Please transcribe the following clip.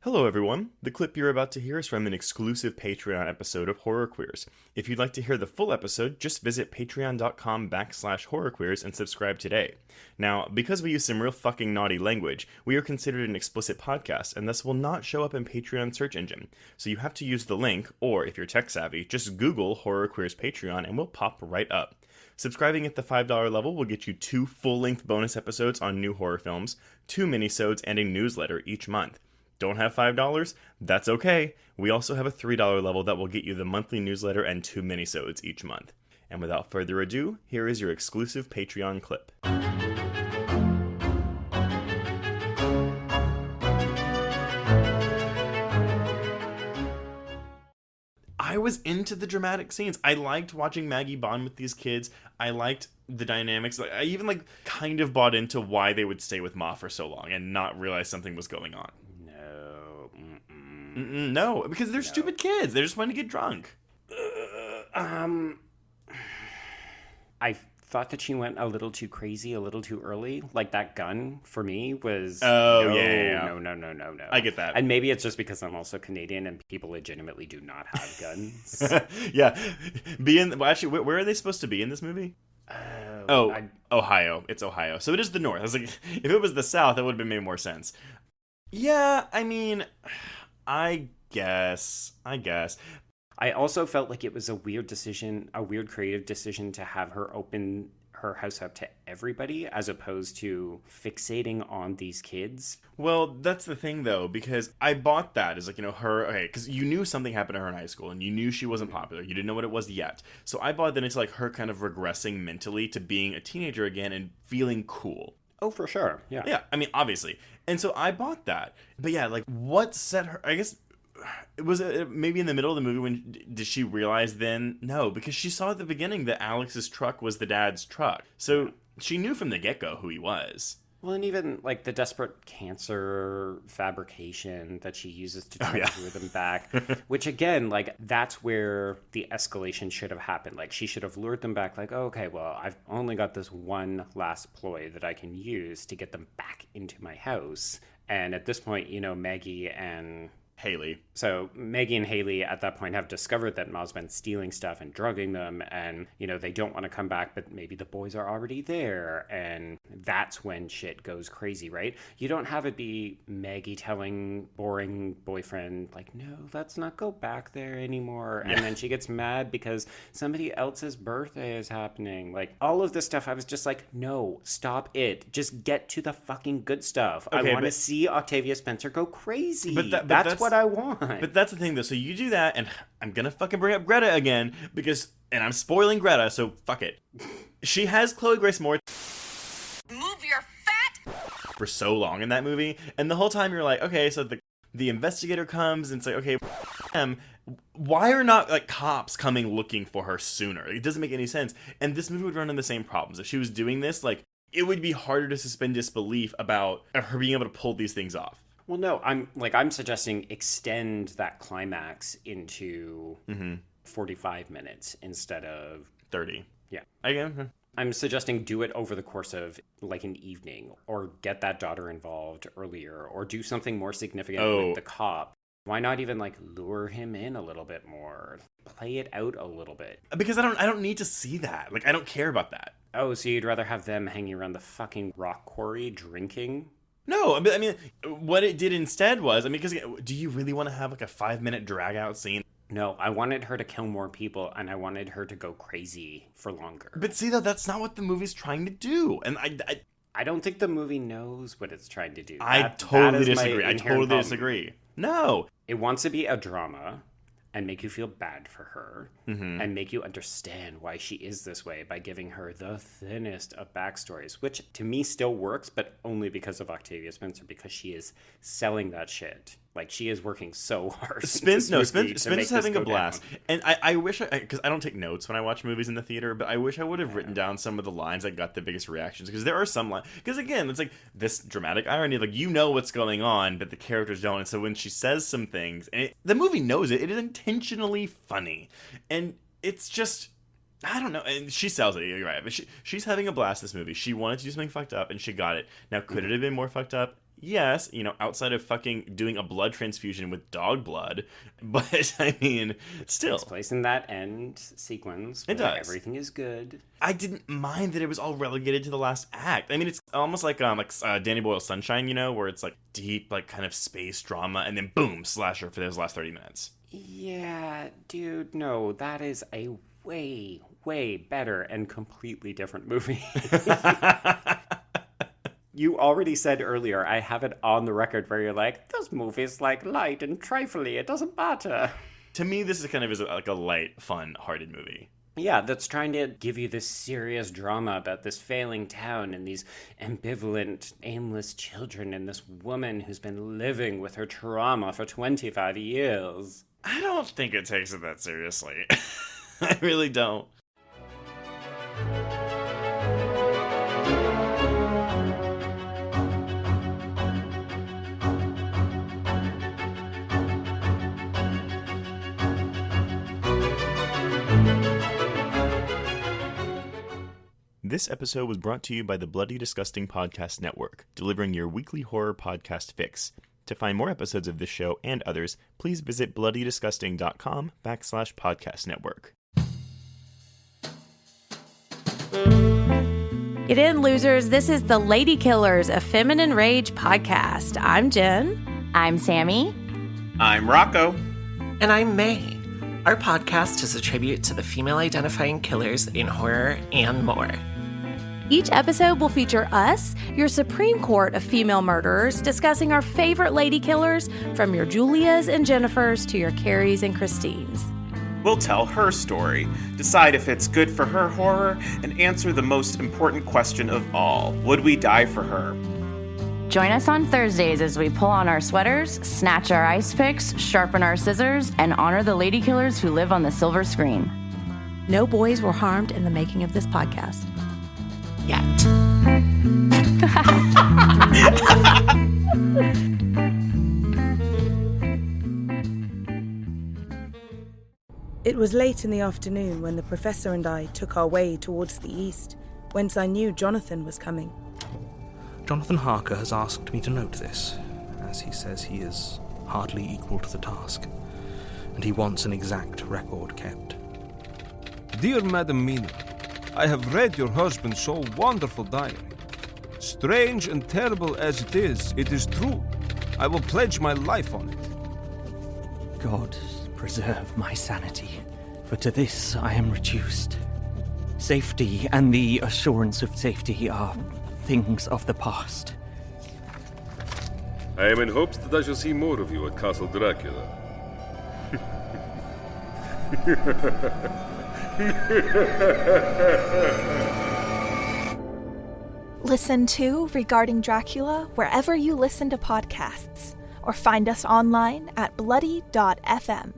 Hello, everyone. The clip you're about to hear is from an exclusive Patreon episode of Horror Queers. If you'd like to hear the full episode, just visit patreon.com/horrorqueers and subscribe today. Now, because we use some real fucking naughty language, we are considered an explicit podcast and thus will not show up in Patreon search engine. So you have to use the link, or if you're tech savvy, just Google Horror Queers Patreon and we'll pop right up. Subscribing at the $5 level will get you 2 full-length bonus episodes on new horror films, 2 minisodes, and a newsletter each month. Don't have $5? That's okay. We also have a $3 level that will get you the monthly newsletter and 2 minisodes each month. And without further ado, here is your exclusive Patreon clip. I was into the dramatic scenes. I liked watching Maggie bond with these kids. I liked the dynamics. I even kind of bought into why they would stay with Ma for so long and not realize something was going on. No, because they're stupid kids. They just want to get drunk. I thought that she went a little too crazy, a little too early. Like, that gun, for me, was... Oh, no, yeah. No. I get that. And maybe it's just because I'm also Canadian and people legitimately do not have guns. Yeah. Actually, where are they supposed to be in this movie? Ohio. It's Ohio. So it is the North. I was like, if it was the South, that would have made more sense. Yeah, I mean... I guess. I also felt like it was a weird decision, a weird creative decision to have her open her house up to everybody as opposed to fixating on these kids. Well, that's the thing though, because I bought that as because you knew something happened to her in high school and you knew she wasn't popular. You didn't know what it was yet. So I bought that it's like her kind of regressing mentally to being a teenager again and feeling cool. Oh, for sure. Yeah. Yeah, I mean, obviously. And so I bought that. But yeah, what set her... I guess... Was it maybe in the middle of the movie when... Did she realize then? No, because she saw at the beginning that Alex's truck was the dad's truck. So she knew from the get-go who he was. Well, and even, the desperate cancer fabrication that she uses to try to lure them back, which, again, that's where the escalation should have happened. She should have lured them back, okay, well, I've only got this one last ploy that I can use to get them back into my house. And at this point, Maggie and... Haley. So Maggie and Haley at that point have discovered that Ma's been stealing stuff and drugging them, and they don't want to come back, but maybe the boys are already there, and that's when shit goes crazy, right? You don't have it be Maggie telling boring boyfriend no, let's not go back there anymore, and then she gets mad because somebody else's birthday is happening. All of this stuff, I was just no, stop it, just get to the fucking good stuff. Okay, I want to see Octavia Spencer go crazy. But that's what I want. But that's the thing, though. So you do that, and I'm gonna fucking bring up Greta again and I'm spoiling Greta, so fuck it. She has Chloe Grace Moretz Move your fat for so long in that movie, and the whole time you're like, okay, so the investigator comes and it's like, okay, why are not cops coming looking for her sooner? It doesn't make any sense. And this movie would run into the same problems if she was doing this. It would be harder to suspend disbelief about her being able to pull these things off. Well, no, I'm suggesting extend that climax into 45 minutes instead of 30. Yeah. I'm suggesting do it over the course of an evening, or get that daughter involved earlier, or do something more significant with the cop. Why not even lure him in a little bit more? Play it out a little bit. Because I don't need to see that. I don't care about that. Oh, so you'd rather have them hanging around the fucking rock quarry drinking? No, I mean, what it did instead was, because do you really want to have a 5-minute drag-out scene? No, I wanted her to kill more people, and I wanted her to go crazy for longer. But see, though, that's not what the movie's trying to do, and I don't think the movie knows what it's trying to do. I totally disagree. No. It wants to be a drama and make you feel bad for her and make you understand why she is this way by giving her the thinnest of backstories, which to me still works, but only because of Octavia Spencer, because she is selling that shit. She is working so hard. Spence is having a blast. Down. And I wish, because I don't take notes when I watch movies in the theater, but I wish I would have written down some of the lines that got the biggest reactions, because there are some lines, because again, it's this dramatic irony, what's going on, but the characters don't, and so when she says some things, and the movie knows it is intentionally funny, and it's just... I don't know, and she sells it, you're right, but she's having a blast this movie. She wanted to do something fucked up, and she got it. Now, could it have been more fucked up? Yes, outside of fucking doing a blood transfusion with dog blood, but I mean, still. It's placed in that end sequence. It does. Everything is good. I didn't mind that it was all relegated to the last act. I mean, it's almost like Danny Boyle's Sunshine, where it's like deep, like kind of space drama, and then boom, slasher for those last 30 minutes. Yeah, dude, no, that is a way, way better and completely different movie. You already said earlier, I have it on the record where you're like, this movie's like light and trifly, it doesn't matter. To me, this is kind of like a light, fun, hearted movie. Yeah, that's trying to give you this serious drama about this failing town and these ambivalent, aimless children and this woman who's been living with her trauma for 25 years. I don't think it takes it that seriously. I really don't. This episode was brought to you by the Bloody Disgusting Podcast Network, delivering your weekly horror podcast fix. To find more episodes of this show and others, please visit bloodydisgusting.com/podcast network. Get in, losers. This is the Lady Killers, a Feminine Rage podcast. I'm Jen. I'm Sammy. I'm Rocco. And I'm May. Our podcast is a tribute to the female-identifying killers in horror and more. Each episode will feature us, your Supreme Court of female murderers, discussing our favorite lady killers, from your Julias and Jennifers to your Carries and Christines. We'll tell her story, decide if it's good for her horror, and answer the most important question of all: would we die for her? Join us on Thursdays as we pull on our sweaters, snatch our ice picks, sharpen our scissors, and honor the lady killers who live on the silver screen. No boys were harmed in the making of this podcast. Yet. It was late in the afternoon when the professor and I took our way towards the east, whence I knew Jonathan was coming. Jonathan Harker has asked me to note this, as he says he is hardly equal to the task, and he wants an exact record kept. Dear Madam Mina, I have read your husband's so wonderful diary. Strange and terrible as it is true. I will pledge my life on it. God preserve my sanity, for to this I am reduced. Safety and the assurance of safety are things of the past. I am in hopes that I shall see more of you at Castle Dracula. Listen to Regarding Dracula wherever you listen to podcasts, or find us online at bloody.fm.